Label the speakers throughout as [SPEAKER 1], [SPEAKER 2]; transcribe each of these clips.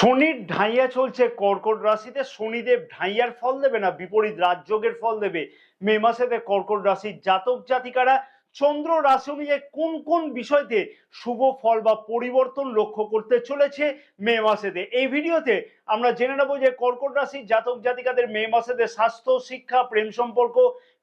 [SPEAKER 1] শনির ঢাইয়া চলছে কর্কট রাশিতে। শনিদেব ঢাইয়ার ফল দেবে না বিপরীত রাজযোগের ফল দেবে মে মাসেতে কর্কট রাশির জাতক জাতিকারা। চন্দ্র রাশি অনুযায়ী কোন কোন বিষয়তে শুভ ফল বা পরিবর্তন লক্ষ্য করতে চলেছে মে মাসেতে, এই ভিডিওতে আমরা জেনে নেব যে কর্কট রাশির জাতক জাতিকাদের মে মাসেতে স্বাস্থ্য, শিক্ষা, প্রেম সম্পর্ক,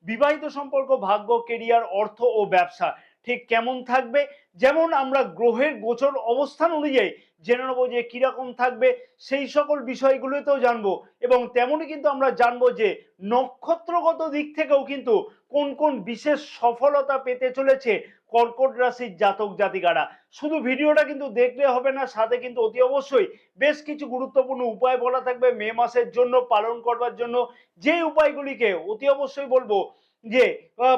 [SPEAKER 1] বিবাহিত সম্পর্ক, ভাগ্য, কেরিয়ার, অর্থ ও ব্যবসা ঠিক কেমন থাকবে। যেমন আমরা গ্রহের গোচর অবস্থান অনুযায়ী জেনে নেবো যে কিরকম থাকবে, সেই সকল বিষয়গুলোতেও জানবো। এবং তেমনই কিন্তু আমরা জানবো যে নক্ষত্রগত দিক থেকেও কিন্তু কোন কোন বিশেষ সফলতা পেতে চলেছে কর্কট রাশির জাতক জাতিকারা। শুধু ভিডিওটা কিন্তু দেখলে হবে না, সাথে কিন্তু অতি অবশ্যই বেশ কিছু গুরুত্বপূর্ণ উপায় বলা থাকবে মে মাসের জন্য পালন করবার জন্য, যে উপায়গুলিকে অতি অবশ্যই বলবো যে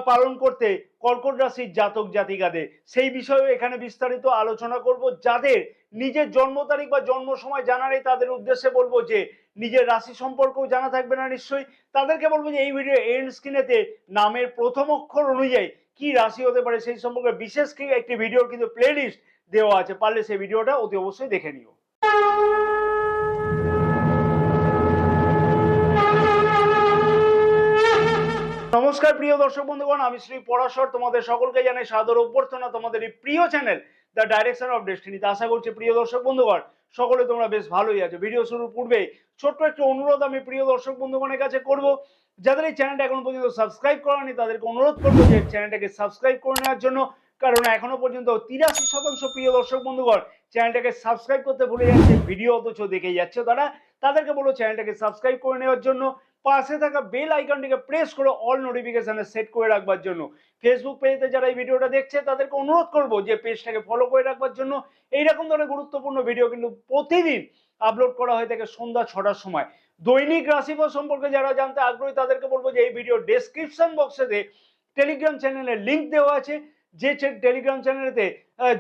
[SPEAKER 1] পালন করতে কর্কট রাশির জাতক জাতিকাদের, সেই বিষয়ে এখানে বিস্তারিত আলোচনা করব। যাদের নিজের জন্ম তারিখ বা জন্ম সময় জানা নেই তাদের উদ্দেশ্যে বলবো যে নিজের রাশি সম্পর্কেও জানা থাকবে না নিশ্চয়ই, তাদেরকে বলবো যে এই ভিডিও এন্ড স্ক্রিনেতে নামের প্রথম অক্ষর অনুযায়ী কি রাশি হতে পারে সেই সম্পর্কে বিশেষ একটি ভিডিওর কিন্তু প্লেলিস্ট দেওয়া আছে, পারলে সেই ভিডিওটা অতি অবশ্যই দেখে নিও। নমস্কার প্রিয় দর্শক বন্ধুগণ, আমি শ্রী পরাশর তোমাদের সকলকে জানাই সাদর অভ্যর্থনা তোমাদের এই প্রিয় চ্যানেল দ্য ডাইরেকশন অফ ডেস্টিনিতে। আশা করছি প্রিয় দর্শক বন্ধুগণ সকলে তোমরা বেশ ভালোই আছো। ভিডিও শুরুর পূর্বে ছোট্ট একটি অনুরোধ আমি প্রিয় দর্শক বন্ধুগণের কাছে করব, যাদের এই চ্যানেলটা এখনো পর্যন্ত সাবস্ক্রাইব করেনি তাদেরকে অনুরোধ করবো যে চ্যানেলটাকে সাবস্ক্রাইব করে নেওয়ার জন্য, কারণ এখনো পর্যন্ত 83% প্রিয় দর্শক বন্ধুগণ চ্যানেলটাকে সাবস্ক্রাইব করতে ভুলে যাচ্ছে, ভিডিও অথচ দেখে যাচ্ছে তারা। তাদেরকে বলো চ্যানেলটাকে সাবস্ক্রাইব করে নেওয়ার জন্য, পাশে থাকা বেল আইকনটিকে প্রেস করে অল নোটিফিকেশনে সেট করে রাখবার জন্য। ফেসবুক পেজে যারা এই ভিডিওটা দেখছে তাদেরকে অনুরোধ করব যে পেজটাকে ফলো করে রাখবার জন্য। এইরকম ধরনের গুরুত্বপূর্ণ ভিডিও কিন্তু প্রতিদিন আপলোড করা হয়ে থাকে সন্ধ্যা 6টার সময়। দৈনিক রাশিফল সম্পর্কে যারা জানতে আগ্রহী তাদেরকে বলবো যে এই ভিডিও ডেসক্রিপশন বক্সেতে টেলিগ্রাম চ্যানেলের লিঙ্ক দেওয়া আছে, যে টেলিগ্রাম চ্যানেলেতে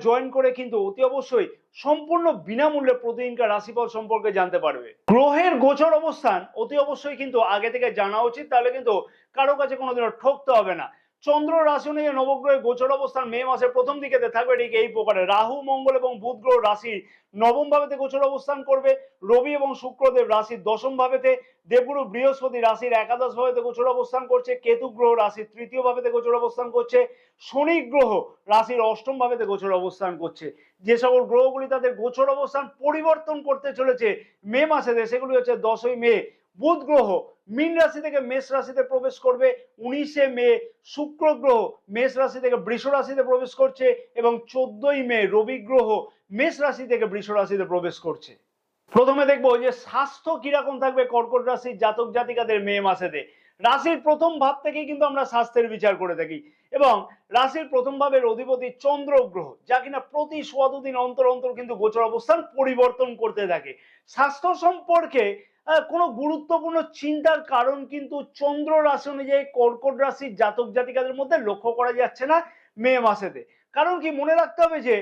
[SPEAKER 1] জয়েন করে কিন্তু অতি অবশ্যই সম্পূর্ণ বিনামূল্যে প্রতিদিনকার রাশিফল সম্পর্কে জানতে পারবে। গ্রহের গোচর অবস্থান অতি অবশ্যই কিন্তু আগে থেকে জানা উচিত, তাহলে কিন্তু কারো কাছে কোনোদিনও ঠকতে হবে না। চন্দ্র রাশি অনুযায়ী নবগ্রহের গোচর অবস্থান মে মাসের প্রথম দিকে থাকবে ঠিক এই প্রকারে। রাহু, মঙ্গল এবং বুধ গ্রহ রাশির নবম ভাবেতে গোচর অবস্থান করবে। রবি এবং শুক্রদেব রাশির দশম ভাবেতে, দেবগুরু বৃহস্পতি রাশির একাদশ ভাবেতে গোচর অবস্থান করছে। কেতু গ্রহ রাশির তৃতীয় ভাবেতে গোচর অবস্থান করছে। শনি গ্রহ রাশির অষ্টম ভাবেতে গোচর অবস্থান করছে। যে সকল গ্রহগুলি তাদের গোচর অবস্থান পরিবর্তন করতে চলেছে মে মাসেতে সেগুলি হচ্ছে 10ই মে বুধ গ্রহ মীন রাশি থেকে মেষ রাশিতে প্রবেশ করবে। 19শে মে শুক্র গ্রহ মেষ রাশি থেকে বৃষ রাশিতে প্রবেশ করছে এবং 14ই মে রবি গ্রহ মেষ রাশি থেকে বৃষ রাশিতে প্রবেশ করছে। প্রথমে দেখবো যে স্বাস্থ্য কিরকম থাকবে কর্কট রাশির জাতক জাতিকাদের মে মাসেতে। রাশির প্রথম ভাব থেকেই কিন্তু আমরা স্বাস্থ্যের বিচার করে থাকি এবং রাশির প্রথম ভাবের অধিপতি চন্দ্র গ্রহ, যা কিনা প্রতি 100 দিন অন্তর অন্তর কিন্তু গোচর অবস্থান পরিবর্তন করতে থাকে। স্বাস্থ্য সম্পর্কে কোনো গুরুত্বপূর্ণ চিন্তার কারণ কিন্তু চন্দ্র রাশি অনুযায়ী কর্কট রাশির জাতক জাতিকাদের মধ্যে লক্ষ্য করা যাচ্ছে না মে মাসেতে। কারণ কি, মনে রাখতে হবে যে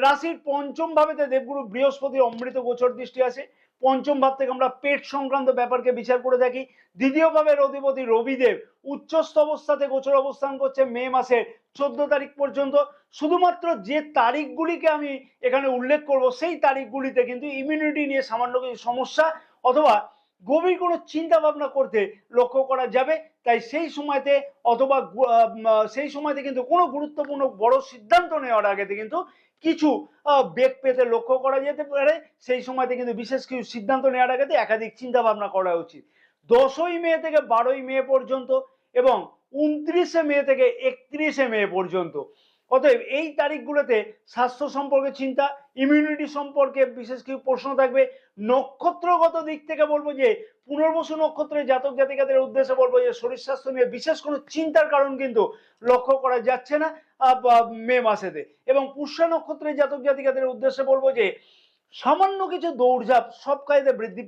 [SPEAKER 1] রাশির পঞ্চম ভাবেতে দেবগুরু বৃহস্পতির অমৃত গোচর দৃষ্টি আছে। পঞ্চম ভাব থেকে আমরা পেট সংক্রান্ত ব্যাপারকে বিচার করে থাকি। দ্বিতীয় ভাবের অধিপতি রবিদেব উচ্চস্থ অবস্থাতে গোচর অবস্থান করছে মে মাসের 14 তারিখ পর্যন্ত। শুধুমাত্র যে তারিখগুলিকে আমি এখানে উল্লেখ করব সেই তারিখগুলিতে কিন্তু ইমিউনিটি নিয়ে সামান্য কিছু সমস্যা অথবা গভীর কোনো চিন্তা ভাবনা করতে লক্ষ্য করা যাবে। তাই সেই সময়তে অথবা সেই সময়তে কিন্তু কোনো গুরুত্বপূর্ণ বড় সিদ্ধান্ত নেওয়ার আগে কিন্তু কিছু বেগ পেতে লক্ষ্য করা যেতে পারে। সেই সময়তে কিন্তু বিশেষ কিছু সিদ্ধান্ত নেওয়ার আগে একাধিক চিন্তা ভাবনা করা উচিত। 10ই মে থেকে 12ই মে পর্যন্ত এবং 29শে মে থেকে 31শে মে পর্যন্ত, অতএব এই তারিখগুলোতে স্বাস্থ্য সম্পর্কে চিন্তা, ইমিউনিটি সম্পর্কে বিশেষ কিছু প্রশ্ন থাকবে। নক্ষত্রগত দিক থেকে বলবো যে পুনর্বসু নক্ষত্রের জাতক জাতিকাদের উদ্দেশ্যে বলবো যে শরীর স্বাস্থ্য নিয়ে বিশেষ কোনো চিন্তার কারণ কিন্তু লক্ষ্য করা যাচ্ছে না মে মাসেতে। এবং পুষ্যা নক্ষত্রের জাতক জাতিকাদের উদ্দেশ্যে বলবো যে সামান্য কিছু দৌড়ঝাঁপ সব কাজে বৃদ্ধি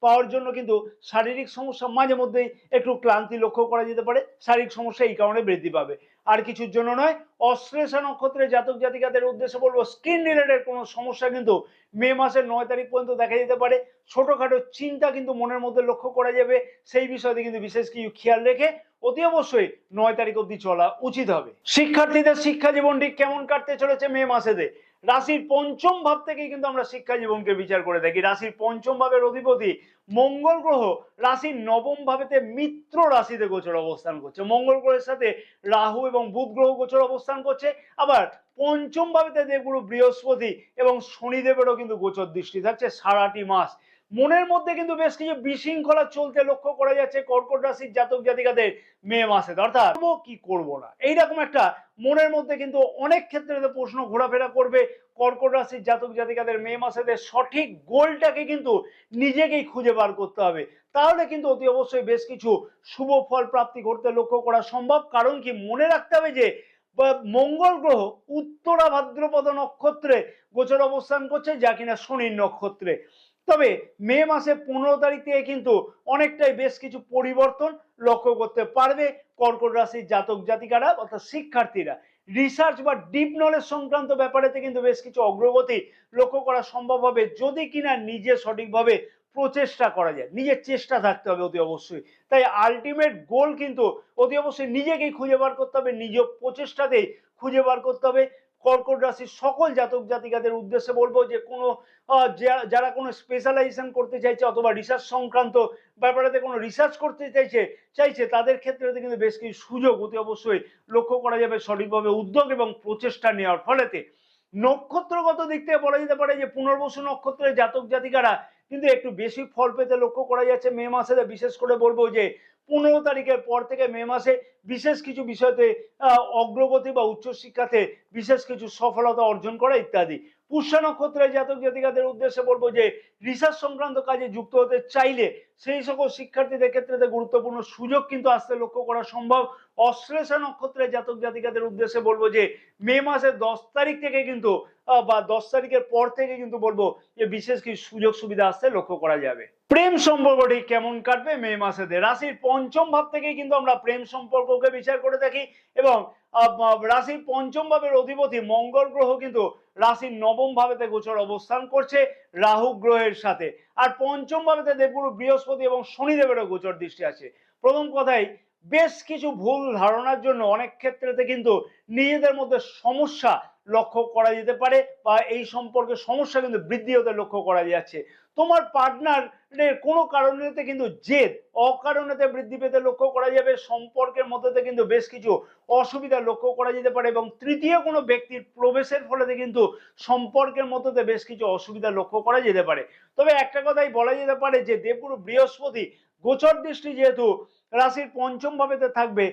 [SPEAKER 1] পাওয়ার জন্য কিন্তু শারীরিক সমস্যা, মাঝে মধ্যেই একটু ক্লান্তি লক্ষ্য করা যেতে পারে। শারীরিক সমস্যা এই কারণে বৃদ্ধি পাবে, আর কিছুর জন্য নয়। অশ্লেষা নক্ষত্রের জাতক জাতিকাদের উদ্দেশ্যে বলবো স্কিন রিলেটেড কোনো সমস্যা কিন্তু মে মাসের 9 তারিখ পর্যন্ত দেখা যেতে পারে। ছোটখাটো চিন্তা কিন্তু মনের মধ্যে লক্ষ্য করা যাবে, সেই বিষয়তে কিন্তু বিশেষ কিছু খেয়াল রেখে অতি অবশ্যই 9 তারিখ অবধি চলা উচিত হবে। শিক্ষার্থীদের শিক্ষা জীবনটি কেমন কাটতে চলেছে মে মাসেতে। রাশির পঞ্চম ভাব থেকেই কিন্তু আমরা শিক্ষা জীবনকে বিচার করে থাকি। রাশির পঞ্চম ভাবের অধিপতি মঙ্গল গ্রহ রাশির নবম ভাবেতে মিত্র রাশিতে গোচর অবস্থান করছে। মঙ্গল গ্রহের সাথে রাহু এবং বুধ গ্রহ গোচর অবস্থান করছে। আবার পঞ্চম ভাবেতে দেবগুরু বৃহস্পতি এবং শনিদেবেরও কিন্তু গোচর দৃষ্টি থাকছে সারাটি মাস। মনের মধ্যে কিন্তু বেশ কিছু বিশৃঙ্খলা চলতে লক্ষ্য করা যাচ্ছে কর্কট রাশির জাতক জাতিকাদের মে মাসে, অর্থাৎ কি করব না এইরকম একটা মনের মধ্যে কিন্তু অনেক ক্ষেত্রে প্রশ্ন ঘোরাফেরা করবে। কর্কট রাশির জাতক জাতিকাদের মে মাসে সঠিক গোলটাকে কিন্তু নিজেকেই খুঁজে বার করতে হবে, তাহলে কিন্তু অতি অবশ্যই বেশ কিছু শুভ ফল প্রাপ্তি করতে লক্ষ্য করা সম্ভব। কারণ কি, মনে রাখতে হবে যে মঙ্গল গ্রহ উত্তরা ভাদ্রপদ নক্ষত্রে গোচর অবস্থান করছে, যা কিনা শনির নক্ষত্রে। তবে মে মাসে 15 তারিখ থেকে কিন্তু অনেকটাই বেশ কিছু পরিবর্তন লক্ষ্য করতে পারবে কর্কট রাশির জাতক জাতিকারা, অর্থাৎ শিক্ষার্থীরা। রিসার্চ বা ডিপ নলেজ সংক্রান্ত ব্যাপারেতে কিন্তু বেশ কিছু অগ্রগতি লক্ষ্য করা সম্ভব হবে, যদি কিনা নিজে সঠিকভাবে প্রচেষ্টা করা যায়। নিজের চেষ্টা থাকতে হবে অতি অবশ্যই। তাই আলটিমেট গোল কিন্তু অতি অবশ্যই নিজেকেই খুঁজে বার করতে হবে, নিজ প্রচেষ্টাতেই খুঁজে বার করতে হবে। কর্কট রাশির সকল জাতক জাতিকাদের উদ্দেশ্যে বলবো যে কোনো যারা কোনো স্পেশালাইজেশন করতে চাইছে অথবা রিসার্চ সংক্রান্ত ব্যাপারেতে কোনো রিসার্চ করতে চাইছে তাদের ক্ষেত্রে কিন্তু বেশ কিছু সুযোগ অতি অবশ্যই লক্ষ্য করা যাবে সঠিকভাবে উদ্যোগ এবং প্রচেষ্টা নেওয়ার ফলেতে। নক্ষত্রগত দিক থেকে বলা যেতে পারে যে পুনর্বসু নক্ষত্রের জাতক জাতিকারা কিন্তু একটু বেশি ফল পেতে লক্ষ্য করা যাচ্ছে মে মাসে। বিশেষ করে বলবো যে 15 তারিখের পর থেকে মে মাসে বিশেষ কিছু বিষয়তে অগ্রগতি বা উচ্চশিক্ষাতে বিশেষ কিছু সফলতা অর্জন করা ইত্যাদি। পুষ্যা নক্ষত্রের জাতক জাতিকাদের উদ্দেশ্যে বলবো যে রিসার্চ সংক্রান্ত কাজে যুক্ত হতে চাইলে সেই সকল শিক্ষার্থীদের ক্ষেত্রে গুরুত্বপূর্ণ সুযোগ কিন্তু আসতে লক্ষ্য করা সম্ভব। অশ্লেষা নক্ষত্রের জাতক জাতিকাদের উদ্দেশ্যে বলবো যে মে মাসের 10 তারিখ থেকে কিন্তু বা 10 তারিখের পর থেকে কিন্তু বলবো যে বিশেষ কিছু সুযোগ সুবিধা আসতে লক্ষ্য করা যাবে। প্রেম সম্পর্কটি কেমন কাটবে মে মাসেতে? রাশির পঞ্চম ভাব থেকেই কিন্তু আমরা প্রেম সম্পর্ককে বিচার করে থাকি এবং রাশির পঞ্চম ভাবের অধিপতি মঙ্গল গ্রহ কিন্তু রাশির নবম ভাবেতে গোচর অবস্থান করছে রাহু গ্রহের সাথে। আর পঞ্চম ভাবেতে দেবগুরু বৃহস্পতি এবং শনিদেবেরও গোচর দৃষ্টি আছে। প্রথম কথাই, বেশ কিছু ভুল ধারণার জন্য অনেক ক্ষেত্রেতে কিন্তু নিজেদের মধ্যে সমস্যা লক্ষ্য করা যেতে পারে বা এই সম্পর্কে সমস্যা কিন্তু বৃদ্ধি হতে লক্ষ্য করা যাচ্ছে। তোমার পার্টনারের কোনো কারণেতে কিন্তু জেদ অকারণেতে বৃদ্ধি পেতে লক্ষ্য করা যাবে। সম্পর্কের মধ্যে কিন্তু বেশ কিছু অসুবিধা লক্ষ্য করা যেতে পারে এবং তৃতীয় কোনো ব্যক্তির প্রবেশের ফলে কিন্তু সম্পর্কের মধ্যে বেশ কিছু অসুবিধা লক্ষ্য করা যেতে পারে। তবে একটা কথাই বলা যেতে পারে যে দেবগুরু বৃহস্পতি গোচর দৃষ্টি যেহেতু রাশির পঞ্চম ভাবেতে থাকবে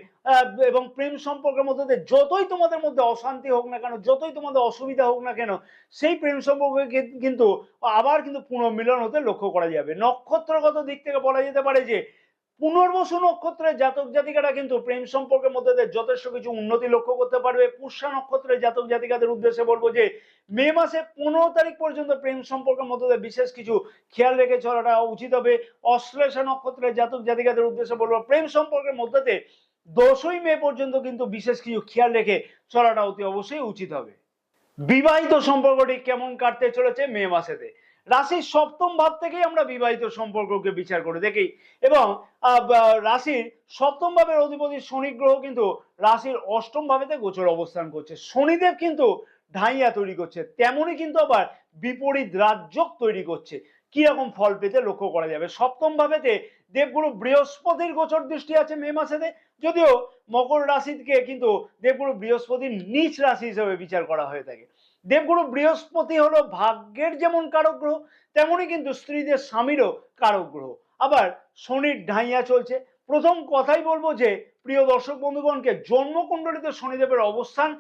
[SPEAKER 1] এবং প্রেম সম্পর্কের মধ্যে যতই তোমাদের মধ্যে অশান্তি হোক না কেন, যতই তোমাদের অসুবিধা হোক না কেন, সেই প্রেম সম্পর্কে কিন্তু আবার কিন্তু পুনর্মিলন হতে লক্ষ্য করা যাবে। নক্ষত্রগত দিক থেকে বলা যেতে পারে যে পুনর্বসু নক্ষত্রের জাতক জাতিকারা কিন্তু প্রেম সম্পর্কের মধ্যে যথেষ্ট কিছু উন্নতি লক্ষ্য করতে পারবে। পুষ্যা নক্ষত্রের জাতক জাতিকাদের উদ্দেশ্যে বলবো যে মে মাসে 15 তারিখ পর্যন্ত প্রেম সম্পর্কের মধ্যে বিশেষ কিছু খেয়াল রেখে চলাটা উচিত হবে। অশ্লেষা নক্ষত্রের জাতক জাতিকাদের উদ্দেশ্যে বলবো প্রেম সম্পর্কের মধ্যে 10ই মে পর্যন্ত কিন্তু বিশেষ কিছু খেয়াল রেখে চলাটা অতি অবশ্যই উচিত হবে। বিবাহিত সম্পর্কটি কেমন কাটতে চলেছে মে মাসেতে? রাশির সপ্তম ভাব থেকেই আমরা বিবাহিত সম্পর্ককে বিচার করে দেখি এবং রাশির সপ্তম ভাবের অধিপতি শনি গ্রহ কিন্তু রাশির অষ্টম ভাবেতে গোচর অবস্থান করছে। শনিদেব কিন্তু ঢাইয়া তৈরি করছে, তেমনি কিন্তু আবার বিপরীত রাজযোগ তৈরি করছে। কি রকম ফল পেতে লক্ষ্য করা যাবে? সপ্তম ভাবেতে দেবগুরু বৃহস্পতির গোচর দৃষ্টি আছে মে মাসেতে, যদিও মকর রাশিকে কিন্তু দেবগুরু বৃহস্পতির নিচ রাশি হিসেবে বিচার করা হয়ে থাকে। দেবগুরু বৃহস্পতি হলো ভাগ্যের যেমন কারক গ্রহ, তেমনি কিন্তু স্ত্রীদের স্বামীরও কারক গ্রহ। আবার শনির ঢাইয়া চলছে। প্রথম কথাই বলবো যে প্রিয় দর্শক বন্ধুগণকে, জন্মকুণ্ডলিতে শনিদেবের অবস্থান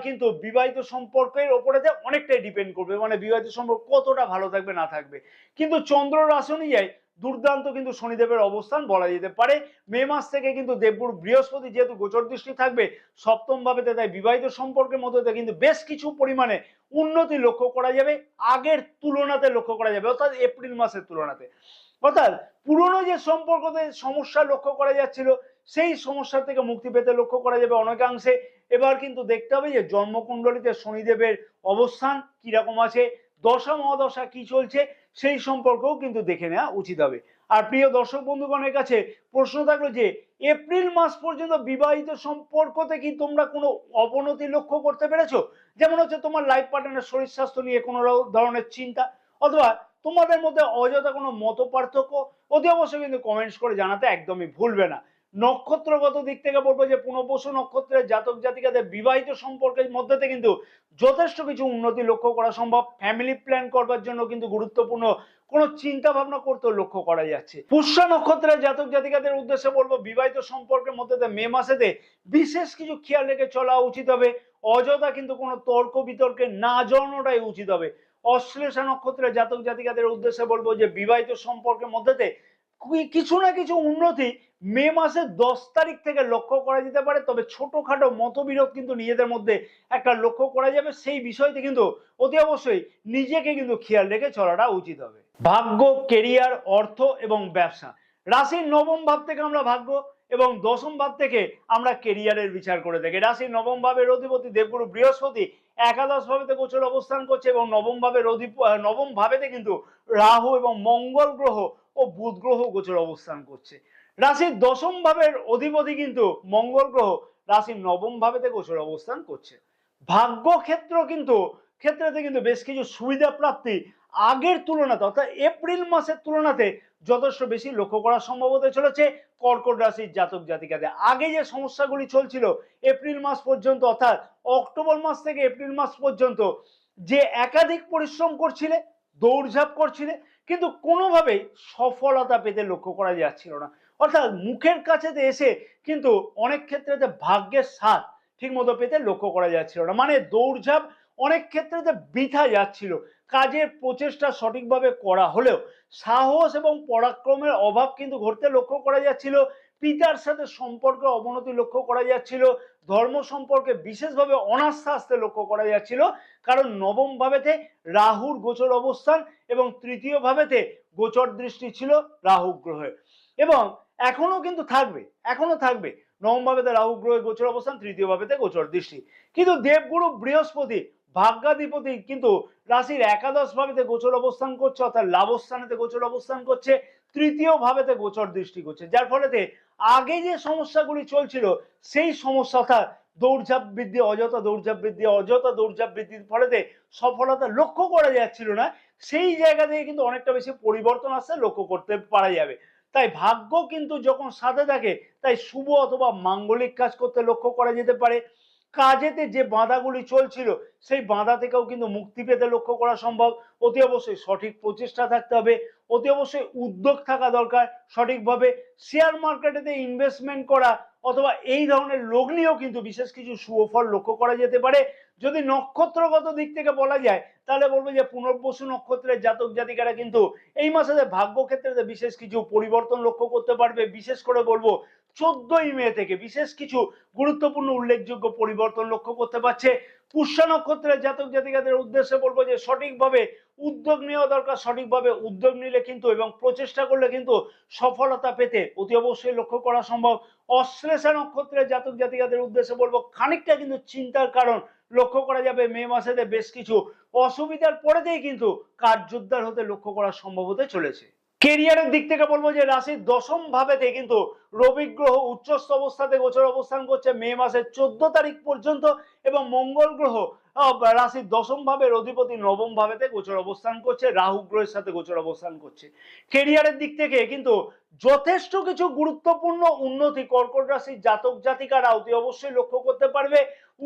[SPEAKER 1] কিন্তু বিবাহিত সম্পর্কের ওপরে অনেকটাই ডিপেন্ড করবে, মানে বিবাহিত সম্পর্ক কতটা ভালো থাকবে না থাকবে। কিন্তু চন্দ্র রাশি অনুযায়ী দুর্দান্ত কিন্তু শনিদেবের অবস্থান বলা যেতে পারে। মে মাস থেকে কিন্তু দেবগুরু বৃহস্পতি যেহেতু গোচর দৃষ্টি থাকবে সপ্তম ভাবেতে, তাই বিবাহিত সম্পর্কের মধ্যে কিন্তু বেশ কিছু পরিমাণে উন্নতি লক্ষ্য করা যাবে, আগের তুলনাতে লক্ষ্য করা যাবে, অর্থাৎ এপ্রিল মাসের তুলনাতে। অর্থাৎ পুরনো যে সম্পর্কতে সমস্যা লক্ষ্য করা যাচ্ছিল সেই সমস্যা থেকে মুক্তি পেতে লক্ষ্য করা যাবে অনেকাংশে। এবার কিন্তু দেখতে হবে যে জন্মকুণ্ডলিতে শনিদেবের অবস্থান কিরকম আছে, দশা মহাদশা কি চলছে, সেই সম্পর্কেও কিন্তু দেখে নেওয়া উচিত হবে। আর প্রিয় দর্শক বন্ধুগণের কাছে প্রশ্ন থাকলো যে এপ্রিল মাস পর্যন্ত বিবাহিত সম্পর্কতে কি তোমরা কোনো অবনতি লক্ষ্য করতে পেরেছো? যেমন হচ্ছে তোমার লাইফ পার্টনারের শরীর স্বাস্থ্য নিয়ে কোনো ধরনের চিন্তা, অথবা তোমাদের মধ্যে অযথা কোনো মত পার্থক্য, অতি অবশ্যই কিন্তু কমেন্টস করে জানাতে একদমই ভুলবে না। নক্ষত্রগত দিক থেকে বলবো যে পুনর্বসু নক্ষত্রের জাতক জাতিকাদের বিবাহিত সম্পর্কের মধ্যে কিন্তু যথেষ্ট কিছু উন্নতি লক্ষ্য করা সম্ভব। ফ্যামিলি প্ল্যান করবার জন্য কিন্তু গুরুত্বপূর্ণ কোনো চিন্তা ভাবনা করতেও লক্ষ্য করা যাচ্ছে। পুষ্যা নক্ষত্রের জাতক জাতিকাদের উদ্দেশ্যে বলবো বিবাহিত সম্পর্কের মধ্যে মে মাসেতে বিশেষ কিছু খেয়াল রেখে চলা উচিত হবে। অযথা কিন্তু কোনো তর্ক বিতর্কে না জড়ানোটাই উচিত হবে। অশ্লেষা নক্ষত্রের জাতক জাতিকাদের উদ্দেশ্যে বলবো যে বিবাহিত সম্পর্কের মধ্যে কিছু না কিছু উন্নতি মে মাসের 10 তারিখ থেকে লক্ষ্য করা যেতে পারে। তবে ছোটখাটো মতবিরোধ কিন্তু নিজেদের মধ্যে একটা লক্ষ্য করা যাবে, সেই বিষয়টি কিন্তু অতি অবশ্যই নিজেকে কিন্তু খেয়াল রেখে চলাটা উচিত হবে। ভাগ্য, কেরিয়ার, অর্থ এবং ব্যবসা। রাশির নবম ভাব থেকে আমরা ভাগ্য এবং দশম ভাব থেকে আমরা কেরিয়ারের বিচার করে থাকি। রাশির নবম ভাবের অধিপতি দেবগুরু বৃহস্পতি একাদশ ভাবেতে গোচর অবস্থান করছে এবং নবম ভাবেতে কিন্তু রাহু এবং মঙ্গল গ্রহ ও বুধ গ্রহ গোচর অবস্থান করছে। রাশির দশম ভাবের অধিপতি কিন্তু মঙ্গল গ্রহ রাশির নবম ভাবেতে গোচর অবস্থান করছে। ভাগ্য ক্ষেত্রেতে কিন্তু বেশ কিছু সুবিধা প্রাপ্তি আগের তুলনাতে অর্থাৎ এপ্রিল মাসের তুলনাতে যথেষ্ট বেশি লক্ষ্য করা সম্ভব হতে চলেছে কর্কট রাশির জাতক জাতিকাদের। আগে যে সমস্যাগুলি চলছিল এপ্রিল মাস পর্যন্ত, অর্থাৎ অক্টোবর মাস থেকে এপ্রিল মাস পর্যন্ত, যে একাধিক পরিশ্রম করছিলে, দৌড়ঝাঁপ করছিলে, কিন্তু কোনোভাবেই সফলতা পেতে লক্ষ্য করা যাচ্ছিল না। অর্থাৎ মুখের কাছে এসে কিন্তু অনেক ক্ষেত্রে ভাগ্যের স্বাদ ঠিক মতো পেতে লক্ষ্য করা যাচ্ছিল না। মানে দৌড়ঝাঁপ অনেক ক্ষেত্রে বৃথা যাচ্ছিল। কাজের প্রচেষ্টা সঠিকভাবে করা হলেও সাহস এবং পরাক্রমের অভাব কিন্তু ঘটতে লক্ষ্য করা যাচ্ছিল। পিতার সাথে সম্পর্কে অবনতি লক্ষ্য করা যাচ্ছিল। ধর্ম সম্পর্কে বিশেষভাবে অনাস্থা আসতে লক্ষ্য করা যাচ্ছিল, কারণ নবম ভাবেতে রাহুর গোচর অবস্থান এবং তৃতীয় ভাবেতে গোচর দৃষ্টি ছিল রাহু গ্রহের, এবং এখনো থাকবে নবম ভাবেতে রাহু গ্রহের গোচর অবস্থান, তৃতীয় ভাবেতে গোচর দৃষ্টি। কিন্তু দেবগুরু বৃহস্পতি ভাগ্যাধিপতি কিন্তু রাশির একাদশ ভাবেতে গোচর অবস্থান করছে, অর্থাৎ লাভস্থানেতে গোচর অবস্থান করছে, তৃতীয় ভাবেতে গোচর দৃষ্টি করছে, যার ফলেতে আগে যে সমস্যাগুলি চলছিল সেই সমস্যা, অর্থাৎ দৌড়ঝাঁপ বৃদ্ধি, অযথা দৌড়ঝাঁপ বৃদ্ধির ফলেতে সফলতা লক্ষ্য করা যাচ্ছিল না, সেই জায়গা থেকে কিন্তু অনেকটা বেশি পরিবর্তন আসছে লক্ষ্য করতে পারা যাবে। তাই ভাগ্য কিন্তু যখন সাথে থাকে তাই শুভ অথবা মাঙ্গলিক কাজ করতে লক্ষ্য করা যেতে পারে। কাজেতে যে বাধাগুলি চলছিল সেই বাধা থেকেও কিন্তু মুক্তি পেতে লক্ষ্য করা সম্ভব। অতি অবশ্যই সঠিক প্রচেষ্টা থাকতে হবে, অতি অবশ্যই উদ্যোগ থাকা দরকার। সঠিকভাবে শেয়ার মার্কেটেতে ইনভেস্টমেন্ট করা অথবা এই ধরনের লগ্নিও কিন্তু বিশেষ কিছু সুফল লক্ষ্য করা যেতে পারে। যদি নক্ষত্রগত দিক থেকে বলা যায় তাহলে বলবো যে পুনর্বসু নক্ষত্রের জাতক জাতিকারা কিন্তু এই মাসে ভাগ্য ক্ষেত্রে বিশেষ কিছু পরিবর্তন লক্ষ্য করতে পারবে। বিশেষ করে বলবো 14ই মে থেকে বিশেষ কিছু গুরুত্বপূর্ণ উল্লেখযোগ্য পরিবর্তন লক্ষ্য করতে পারছে। পুষ্যা নক্ষত্রের জাতক জাতিকাদের উদ্দেশ্যে বলবো যে সঠিকভাবে উদ্যোগ নেওয়া দরকার। সঠিকভাবে উদ্যোগ নিলে কিন্তু এবং প্রচেষ্টা করলে কিন্তু সফলতা পেতে অতি অবশ্যই লক্ষ্য করা সম্ভব। অশ্লেষা নক্ষত্রের জাতক জাতিকাদের উদ্দেশ্যে বলবো খানিকটা কিন্তু চিন্তার কারণ লক্ষ্য করা যাবে। মে মাসেতে বেশ কিছু অসুবিধার পরেতেই কিন্তু কার্যোদ্ধার হতে লক্ষ্য করা সম্ভব হতে চলেছে। কেরিয়ারের দিক থেকে বলবো যে রাশির দশম ভাবেতে কিন্তু রবি গ্রহ উচ্চস্থ অবস্থাতে গোচর অবস্থান করছে মে মাসের 14 তারিখ পর্যন্ত, এবং মঙ্গল গ্রহ রাশির দশম ভাবের অধিপতি নবম ভাবেতে গোচর অবস্থান করছে, রাহু গ্রহের সাথে গোচর অবস্থান করছে। কেরিয়ারের দিক থেকে কিন্তু যথেষ্ট কিছু গুরুত্বপূর্ণ উন্নতি কর্কট রাশির জাতক জাতিকারা অতি অবশ্যই লক্ষ্য করতে পারবে।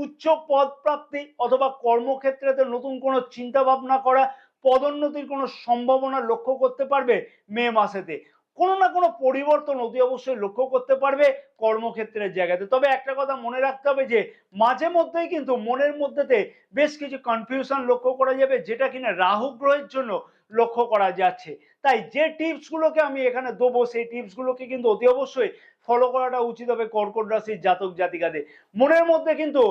[SPEAKER 1] উচ্চ পদ প্রাপ্তি অথবা কর্মক্ষেত্রে নতুন কোনো চিন্তা ভাবনা করা, পদোন্নতির কোনো সম্ভাবনা লক্ষ্য করতে পারবে মে মাসেতে। কোনো না কোনো পরিবর্তন অতি অবশ্যই লক্ষ্য করতে পারবে কর্মক্ষেত্রের জায়গাতে। তবে একটা কথা মনে রাখতে হবে যে মাঝে মধ্যেই কিন্তু মনের মধ্যেতে বেশ কিছু কনফিউশন লক্ষ্য করা যাবে, যেটা কিনা রাহু গ্রহের জন্য লক্ষ্য করা যাচ্ছে। তাই যে টিপস গুলোকে আমি এখানে দেবো সেই টিপস গুলোকে কিন্তু অতি অবশ্যই ফলো করাটা উচিত হবে কর্কট রাশির জাতক জাতিকাদের। মনের মধ্যে কিন্তু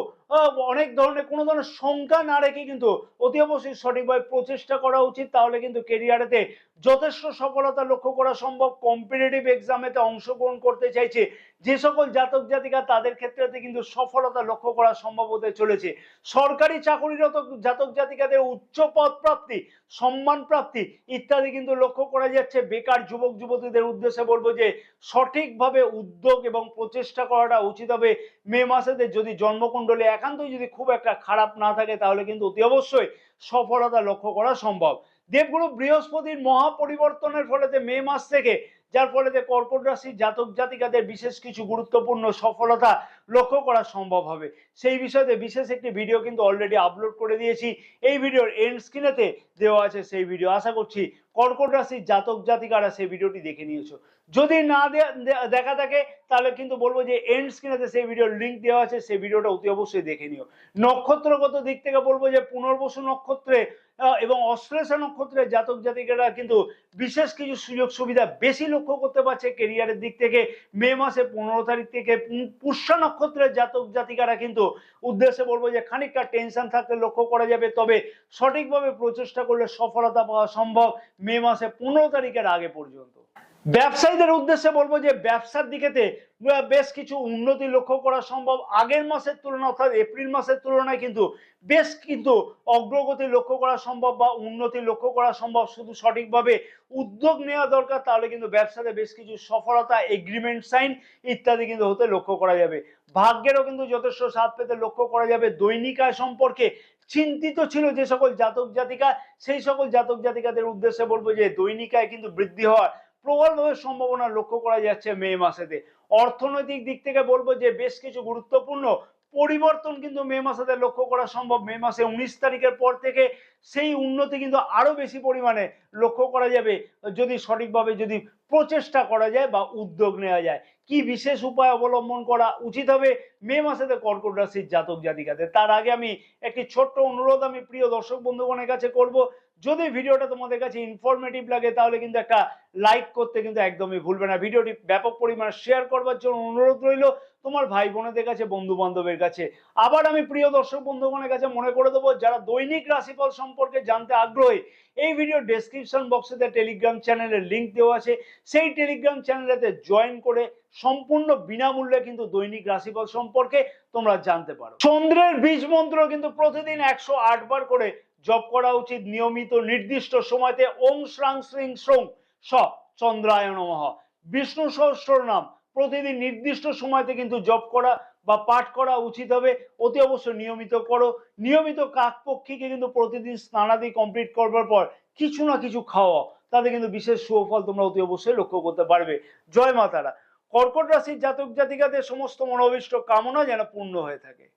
[SPEAKER 1] অনেক ধরনের কোনো ধরনের শঙ্কা না রেখে কিন্তু অতি অবশ্যই সঠিকভাবে প্রচেষ্টা করা উচিত, তাহলে কিন্তু কেরিয়ারেতে যথেষ্ট সফলতা লক্ষ্য করা সম্ভব। কম্পিটিটিভ এক্সামেতে অংশগ্রহণ করতে চাইছে যে সকল জাতক জাতিকা তাদের ক্ষেত্রে কিন্তু সফলতা লক্ষ্য করা সম্ভব হতে চলেছে। সরকারি চাকরিরত জাতক জাতিকাদের উচ্চ পদ প্রাপ্তি, সম্মান প্রাপ্তি ইত্যাদি কিন্তু লক্ষ্য করা যাচ্ছে। বেকার যুবক যুবতীদের উদ্দেশ্যে বলবো যে সঠিকভাবে উদ্যোগ এবং প্রচেষ্টা করাটা উচিত হবে মে মাসেতে। যদি জন্মকুণ্ডলী একান্তই যদি খুব একটা খারাপ না থাকে তাহলে কিন্তু অতি অবশ্যই সফলতা লক্ষ্য করা সম্ভব। দেবগুরু বৃহস্পতির মহা পরিবর্তনের ফলে মে মাস থেকে, যার ফলে কর্কট রাশির জাতক জাতিকাদের বিশেষ কিছু গুরুত্বপূর্ণ সফলতা লক্ষ্য করা সম্ভব হবে। সেই বিষয়ে বিশেষ একটি ভিডিও কিন্তু অলরেডি আপলোড করে দিয়েছি, এই ভিডিওর এন্ড স্ক্রিনেতে দেওয়া আছে সেই ভিডিও। আশা করছি কর্কট রাশির জাতক জাতিকারা সেই ভিডিওটি দেখে নিয়েছো। যদি না দেখা থাকে তাহলে কিন্তু বলবো যে এন্ড স্ক্রিনেতে সেই ভিডিওর লিঙ্ক দেওয়া আছে, সেই ভিডিওটা অতি অবশ্যই দেখে নিও। নক্ষত্রগত দিক থেকে বলবো যে পুনর্বসু নক্ষত্রে এবং অশ্লেষা নক্ষত্রের জাতক জাতিকারা কিন্তু বিশেষ কিছু সুযোগ সুবিধা বেশি লক্ষ্য করতে পারছে কেরিয়ারের দিক থেকে। মে মাসে 15 তারিখ থেকে পুষ্যা নক্ষত্রের জাতক জাতিকারা কিন্তু উদ্দেশ্যে বলবো যে খানিকটা টেনশন থাকতে লক্ষ্য করা যাবে, তবে সঠিকভাবে প্রচেষ্টা করলে সফলতা পাওয়া সম্ভব মে মাসে 15 তারিখের আগে পর্যন্ত। ব্যবসায়ীদের উদ্দেশ্যে বলবো যে ব্যবসার দিকেতে বেশ কিছু উন্নতি লক্ষ্য করা সম্ভব। আগের মাসের তুলনায় অর্থাৎ এপ্রিল মাসের তুলনায় কিন্তু বেশ কিন্তু অগ্রগতি লক্ষ্য করা সম্ভব বা উন্নতি লক্ষ্য করা সম্ভব। শুধু সঠিকভাবে উদ্যোগ নেওয়া দরকার, তাহলে কিন্তু ব্যবসাতে বেশ কিছু সফলতা, এগ্রিমেন্ট সাইন ইত্যাদি কিন্তু হতে লক্ষ্য করা যাবে। ভাগ্যেরও কিন্তু যথেষ্ট সাথ পেতে লক্ষ্য করা যাবে। দৈনিক আয় সম্পর্কে চিন্তিত ছিল যে সকল জাতক জাতিকা, সেই সকল জাতক জাতিকাদের উদ্দেশ্যে বলবো যে দৈনিক আয় কিন্তু বৃদ্ধি হওয়ার প্রবলভাবে সম্ভাবনা লক্ষ্য করা যাচ্ছে মে মাসেতে। অর্থনৈতিক দিক থেকে বলবো যে বেশ কিছু গুরুত্বপূর্ণ পরিবর্তন কিন্তু মে মাসেতে লক্ষ্য করা সম্ভব। মে মাসে 19 তারিখের পর থেকে সেই উন্নতি কিন্তু আরো বেশি পরিমাণে লক্ষ্য করা যাবে যদি সঠিকভাবে যদি প্রচেষ্টা করা যায় বা উদ্যোগ নেওয়া যায়। কি বিশেষ উপায় অবলম্বন করা উচিত হবে মে মাসেতে কর্কট রাশির জাতক জাতিকাদের, তার আগে আমি একটি ছোট্ট অনুরোধ আমি প্রিয় দর্শক বন্ধুগণের কাছে করব। যদি ভিডিওটা তোমাদের কাছে ইনফরমেটিভ লাগে তাহলে কিন্তু একটা লাইক করতে কিন্তু একদমই ভুলবে না। ভিডিওটি ব্যাপক পরিমাণে শেয়ার করবার জন্য অনুরোধ রইল তোমার ভাই বোনেদের কাছে, বন্ধু বান্ধবের কাছে। আবার আমি প্রিয় দর্শক বন্ধুগণের কাছে মনে করে দেবো, যারা দৈনিক রাশিফল সম্পর্কে জানতে আগ্রহী, এই ভিডিও ডেসক্রিপশন বক্সে টেলিগ্রাম চ্যানেলের লিঙ্ক দেওয়া আছে, সেই টেলিগ্রাম চ্যানেলেতে জয়েন করে সম্পূর্ণ বিনামূল্যে কিন্তু দৈনিক রাশিফল সম্পর্কে তোমরা জানতে পারো। চন্দ্রের বীজ মন্ত্র কিন্তু প্রতিদিন 108 বার করে জপ করা উচিত নিয়মিত নির্দিষ্ট সময়তে। ওং শ্রাং শ্রিং শ্রং স চন্দ্রায় নমঃ বিষ্ণু সহস্র নাম প্রতিদিন নির্দিষ্ট সময়তে কিন্তু জপ করা বা পাঠ করা উচিত হবে। অতি অবশ্যই নিয়মিত করো। নিয়মিত কাকপক্ষীকে কিন্তু প্রতিদিন স্নানাদি কমপ্লিট করবার পর কিছু না কিছু খাওয়া, তাতে কিন্তু বিশেষ সুফল তোমরা অতি অবশ্যই লক্ষ্য করতে পারবে। জয় মা তারা। কর্কট রাশির জাতক জাতিকাদের সমস্ত মনোভীষ্ট কামনা যেন পূর্ণ হয়ে থাকে।